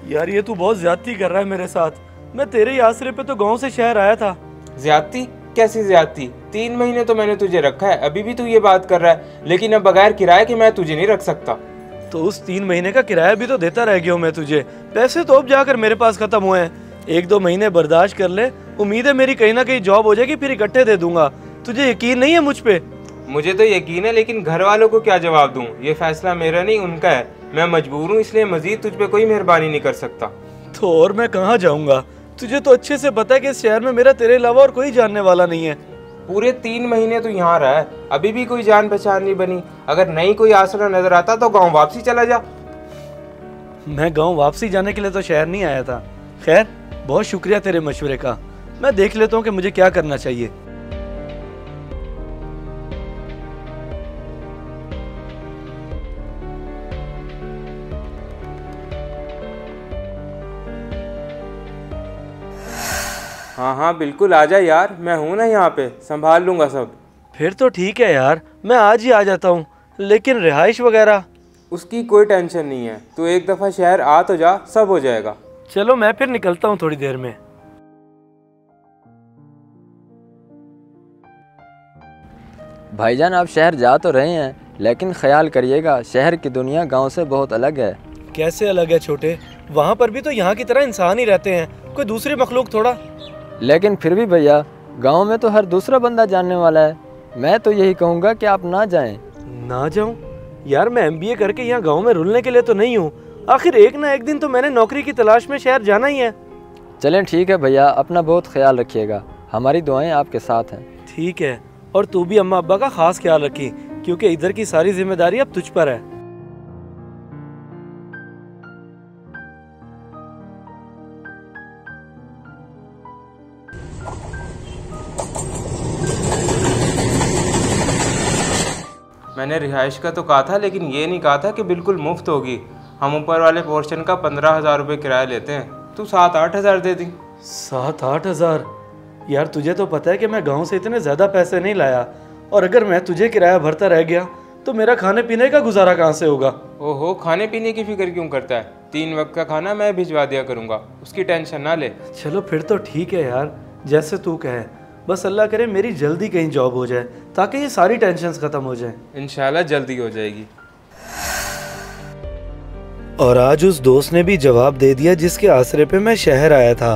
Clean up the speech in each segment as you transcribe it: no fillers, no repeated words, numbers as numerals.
यार ये तू बहुत ज्यादती कर रहा है मेरे साथ। मैं तेरे ही आसरे पे तो गांव से शहर आया था। ज्यादती? कैसी ज्यादती? 3 महीने तो मैंने तुझे रखा है, अभी भी तू ये बात कर रहा है, लेकिन अब बगैर किराए के मैं तुझे नहीं रख सकता। तो उस 3 महीने का किराया भी तो देता रह गया हूँ मैं तुझे। पैसे तो अब जाकर मेरे पास खत्म हुए हैं। 1-2 महीने बर्दाश्त कर ले, उम्मीद है मेरी कहीं ना कहीं जॉब हो जाएगी, फिर इकट्ठे दे दूंगा। तुझे यकीन नहीं है मुझ पे? मुझे तो यकीन है, लेकिन घर वालों को क्या जवाब दूं? ये फैसला मेरा नहीं, उनका है। मैं मजबूर हूँ, इसलिए मजीद तुझ पे कोई मेहरबानी नहीं कर सकता। तो और मैं कहाँ जाऊंगा? तुझे तो अच्छे से पता है कि इस शहर में मेरा तेरे अलावा और कोई जानने वाला नहीं है। पूरे 3 महीने तो यहाँ रहा है, अभी भी कोई जान पहचान नहीं बनी। अगर नहीं कोई आसरा नजर आता तो गाँव वापसी चला जा। मैं गांव वापसी जाने के लिए तो शहर नहीं आया था। खैर, बहुत शुक्रिया तेरे मशवरे का। मैं देख लेता हूँ कि मुझे क्या करना चाहिए। हाँ हाँ बिल्कुल, आ जा यार, मैं हूँ ना यहाँ पे, संभाल लूंगा सब। फिर तो ठीक है यार, मैं आज ही आ जाता हूँ। लेकिन रिहाइश वगैरह? उसकी कोई टेंशन नहीं है, तू एक दफ़ा शहर आ तो जा, सब हो जाएगा। चलो मैं फिर निकलता हूँ थोड़ी देर में। भाईजान आप शहर जा तो रहे हैं, लेकिन ख्याल करिएगा शहर की दुनिया गांव से बहुत अलग है। कैसे अलग है छोटे? वहाँ पर भी तो यहाँ की तरह इंसान ही रहते हैं, कोई दूसरी मखलूक थोड़ा। लेकिन फिर भी भैया, गांव में तो हर दूसरा बंदा जानने वाला है। मैं तो यही कहूँगा कि आप ना जाएं। ना जाऊं? यार मैं एमबीए करके यहाँ गांव में रुलने के लिए तो नहीं हूँ। आखिर एक ना एक दिन तो मैंने नौकरी की तलाश में शहर जाना ही है। चलें ठीक है भैया, अपना बहुत ख्याल रखिएगा, हमारी दुआएं आपके साथ हैं। ठीक है, और तू भी अम्मा अब्बा का खास ख्याल रखी, क्योंकि इधर की सारी जिम्मेदारी अब तुझ पर है। मैंने रिहाइश का तो कहा था, लेकिन ये नहीं कहा था कि बिल्कुल मुफ्त होगी। हम ऊपर वाले पोर्शन का 15,000 रुपये किराया लेते हैं, तू 7-8 हज़ार दे दी। 7-8 हजार? यार तुझे तो पता है कि मैं गांव से इतने ज्यादा पैसे नहीं लाया, और अगर मैं तुझे किराया भरता रह गया तो मेरा खाने पीने का गुजारा कहाँ से होगा? ओहो, खाने पीने की फिक्र क्यों करता है? 3 वक्त का खाना मैं भिजवा दिया करूँगा, उसकी टेंशन ना ले। चलो फिर तो ठीक है यार, जैसे तू कहे। बस अल्लाह करे मेरी जल्दी कहीं जॉब हो जाए, ताकि ये सारी टेंशन्स खत्म हो जाएं। इंशाल्लाह जल्दी हो जाएगी। और आज उस दोस्त ने भी जवाब दे दिया जिसके आसरे पे मैं शहर आया था।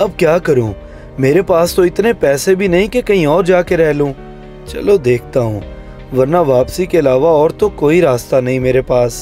अब क्या करूं? मेरे पास तो इतने पैसे भी नहीं कि कहीं और जाके रह लूं। चलो देखता हूं, वरना वापसी के अलावा और तो कोई रास्ता नहीं मेरे पास।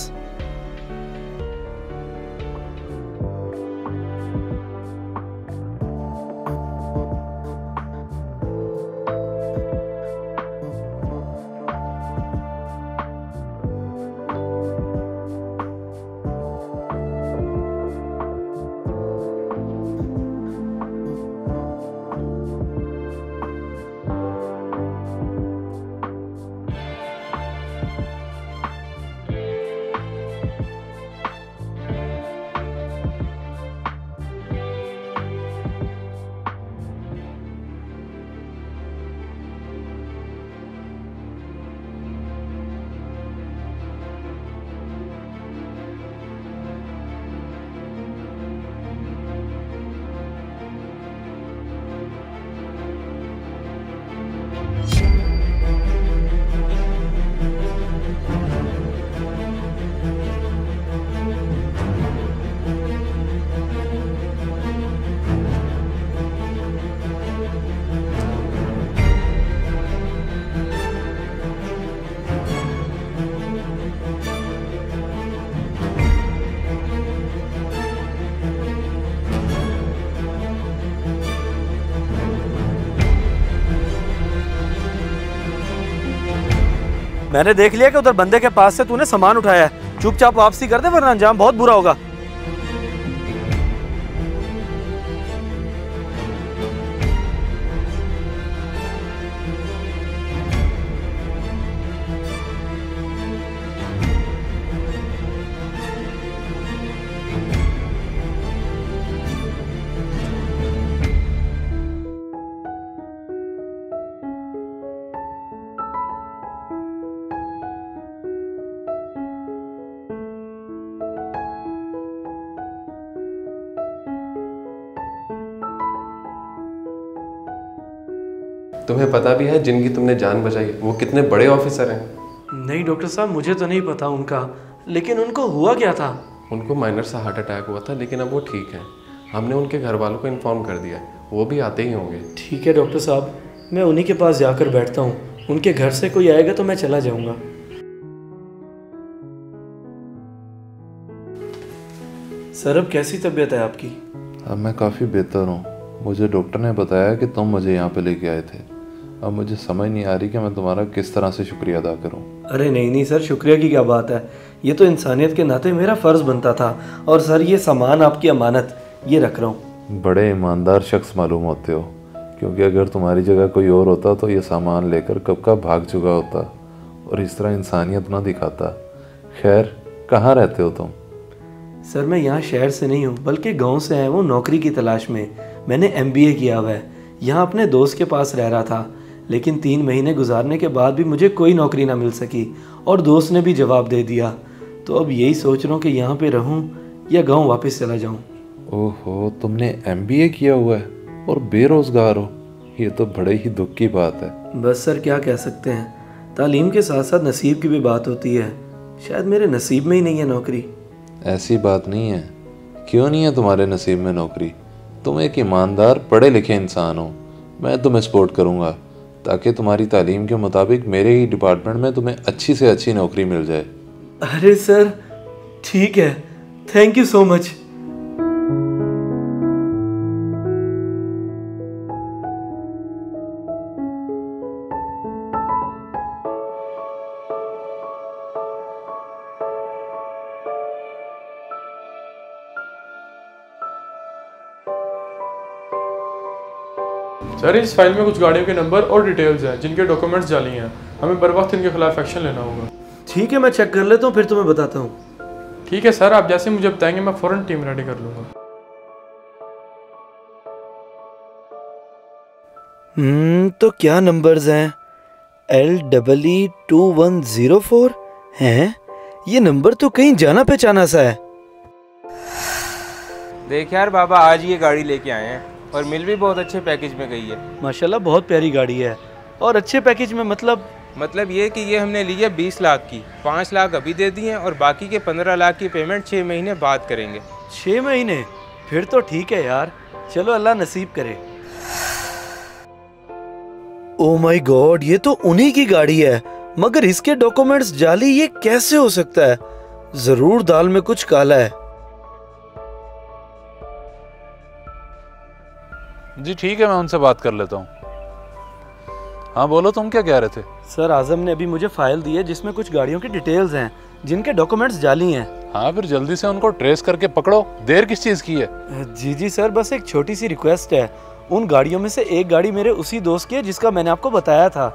मैंने देख लिया कि उधर बंदे के पास से तूने सामान उठाया है। चुपचाप वापसी कर दे, वरना अंजाम बहुत बुरा होगा। तुम्हें पता भी है जिनकी तुमने जान बचाई वो कितने बड़े ऑफिसर हैं? नहीं डॉक्टर साहब, मुझे तो नहीं पता उनका, लेकिन उनको हुआ क्या था? उनको माइनर सा हार्ट अटैक हुआ था, लेकिन अब वो ठीक हैं। हमने उनके घर वालों को इन्फॉर्म कर दिया, वो भी आते ही होंगे। ठीक है डॉक्टर साहब, मैं उन्हीं के पास जाकर बैठता हूँ। उनके घर से कोई आएगा तो मैं चला जाऊँगा। सर अब कैसी तबीयत है आपकी? अब मैं काफ़ी बेहतर हूँ। मुझे डॉक्टर ने बताया कि तुम मुझे यहाँ पे लेके आए थे। अब मुझे समझ नहीं आ रही कि मैं तुम्हारा किस तरह से शुक्रिया अदा करूँ। अरे नहीं सर, शुक्रिया की क्या बात है, ये तो इंसानियत के नाते मेरा फ़र्ज़ बनता था। और सर ये सामान आपकी अमानत, ये रख रहा हूँ। बड़े ईमानदार शख्स मालूम होते हो, क्योंकि अगर तुम्हारी जगह कोई और होता तो ये सामान लेकर कब का भाग चुका होता और इस तरह इंसानियत ना दिखाता। खैर, कहाँ रहते हो तुम? सर मैं यहाँ शहर से नहीं हूँ, बल्कि गांव से है वो नौकरी की तलाश में। मैंने MBA किया हुआ है। यहाँ अपने दोस्त के पास रह रहा था, लेकिन 3 महीने गुजारने के बाद भी मुझे कोई नौकरी ना मिल सकी और दोस्त ने भी जवाब दे दिया। तो अब यही सोच रहा हूँ कि यहाँ पे रहूँ या गांव वापस चला जाऊँ। ओहो, तुमने MBA किया हुआ है और बेरोज़गार हो, ये तो बड़े ही दुख की बात है। बस सर क्या कह सकते हैं, तालीम के साथ साथ नसीब की भी बात होती है। शायद मेरे नसीब में ही नहीं है नौकरी। ऐसी बात नहीं है। क्यों नहीं है तुम्हारे नसीब में नौकरी? तुम एक ईमानदार पढ़े लिखे इंसान हो। मैं तुम्हें सपोर्ट करूँगा ताकि तुम्हारी तालीम के मुताबिक मेरे ही डिपार्टमेंट में तुम्हें अच्छी से अच्छी नौकरी मिल जाए। अरे सर ठीक है, thank you so much. Sir इस फाइल में कुछ गाड़ियों के नंबर और डिटेल्स हैं जिनके डॉक्यूमेंट्स जाली हैं। हमें बर वक्त इनके खिलाफ एक्शन लेना होगा। ठीक है, मैं चेक कर लेता हूँ, फिर तुम्हें बताता हूँ। ठीक है सर, आप जैसे मुझे बताएंगे मैं फ़ौरन टीम रेडी कर लूँगा। तो क्या नंबर्स हैं? LEE2104 हैं? ये नंबर तो कहीं जाना पहचाना सा है। देख यार बाबा, आज ये गाड़ी लेके आए हैं और मिल भी बहुत अच्छे पैकेज में गई है। माशाल्लाह बहुत प्यारी गाड़ी है। और अच्छे पैकेज में मतलब ये कि ये हमने ली है 20 लाख की, 5 लाख अभी दे दिए और बाकी के 15 लाख की पेमेंट 6 महीने बाद करेंगे। 6 महीने? फिर तो ठीक है यार, चलो अल्लाह नसीब करे। ओ माय गॉड, ये तो उन्हीं की गाड़ी है, मगर इसके डॉक्यूमेंट्स जाली, ये कैसे हो सकता है? जरूर दाल में कुछ काला है। जी ठीक है, मैं उनसे बात कर लेता हूँ। हाँ बोलो, तुम क्या कह रहे थे? सर आजम ने अभी मुझे फाइल दी है जिसमें कुछ गाड़ियों की डिटेल्स हैं जिनके डॉक्यूमेंट्स जाली हैं। हाँ फिर जल्दी से उनको ट्रेस करके पकड़ो। देर किस चीज़ की है? जी सर, बस एक छोटी सी रिक्वेस्ट है। उन गाड़ियों में से एक गाड़ी मेरे उसी दोस्त की है जिसका मैंने आपको बताया था।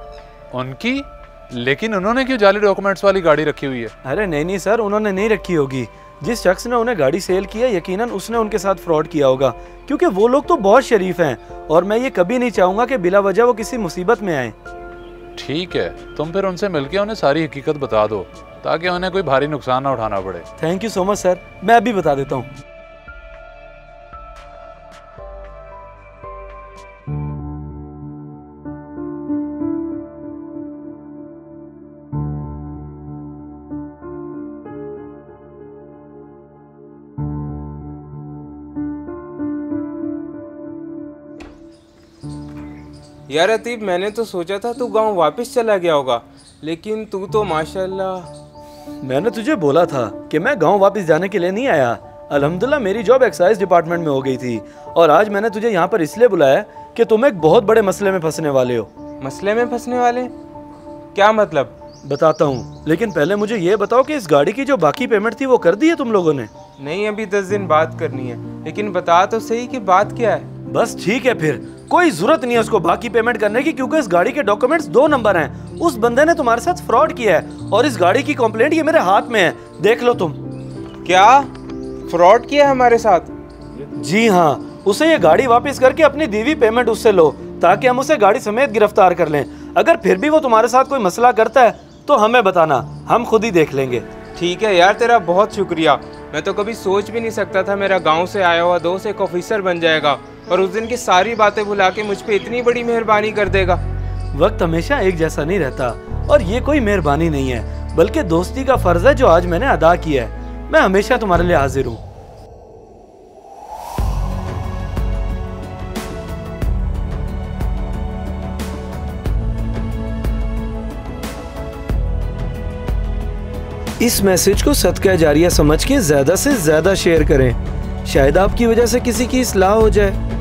उनकी? लेकिन उन्होंने क्यों जाली डॉक्यूमेंट्स वाली गाड़ी रखी हुई है? अरे नहीं सर, उन्होंने नहीं रखी होगी। जिस शख्स ने उन्हें गाड़ी सेल किया यकीनन उसने उनके साथ फ्रॉड किया होगा, क्योंकि वो लोग तो बहुत शरीफ हैं और मैं ये कभी नहीं चाहूंगा कि बिला वजह वो किसी मुसीबत में आए। ठीक है, तुम फिर उनसे मिलके उन्हें सारी हकीकत बता दो ताकि उन्हें कोई भारी नुकसान ना उठाना पड़े। Thank you so much sir, मैं अभी बता देता हूँ। यार अतीब, मैंने तो सोचा था तू गांव वापस चला गया होगा, लेकिन तू तो माशाल्लाह। मैंने तुझे बोला था कि मैं गांव वापस जाने के लिए नहीं आया। अल्हम्दुलिल्लाह मेरी जॉब एक्साइज डिपार्टमेंट में हो गई थी और आज मैंने तुझे यहाँ पर इसलिए बुलाया कि तुम एक बहुत बड़े मसले में फंसने वाले हो। मसले में फंसने वाले? क्या मतलब? बताता हूँ, लेकिन पहले मुझे ये बताओ कि इस गाड़ी की जो बाकी पेमेंट थी वो कर दी है तुम लोगों ने? नहीं, अभी 10 दिन बात करनी है, लेकिन बता तो सही कि बात क्या है। बस ठीक है, फिर कोई जरूरत नहीं है उसको बाकी पेमेंट करने की, क्योंकि इस गाड़ी के डॉक्यूमेंट्स 2 नंबर हैं। उस बंदे ने तुम्हारे साथ फ्रॉड किया है और इस गाड़ी की कंप्लेंट ये मेरे हाथ में है, देख लो तुम। क्या फ्रॉड किया हमारे साथ? जी हाँ, उसे ये गाड़ी वापस करके अपनी दी हुई पेमेंट उससे लो ताकि हम उसे गाड़ी समेत गिरफ्तार कर लें। अगर फिर भी वो तुम्हारे साथ कोई मसला करता है तो हमें बताना, हम खुद ही देख लेंगे। ठीक है यार, तेरा बहुत शुक्रिया। मैं तो कभी सोच भी नहीं सकता था मेरा गांव से आया हुआ दोस्त एक ऑफिसर बन जाएगा और उस दिन की सारी बातें भुला के मुझ पे इतनी बड़ी मेहरबानी कर देगा। वक्त हमेशा एक जैसा नहीं रहता और ये कोई मेहरबानी नहीं है, बल्कि दोस्ती का फर्ज है जो आज मैंने अदा किया है। मैं हमेशा तुम्हारे लिए हाजिर हूँ। इस मैसेज को सदका जारिया समझ के ज्यादा से ज्यादा शेयर करें। शायद आपकी वजह से किसी की इस्लाह हो जाए।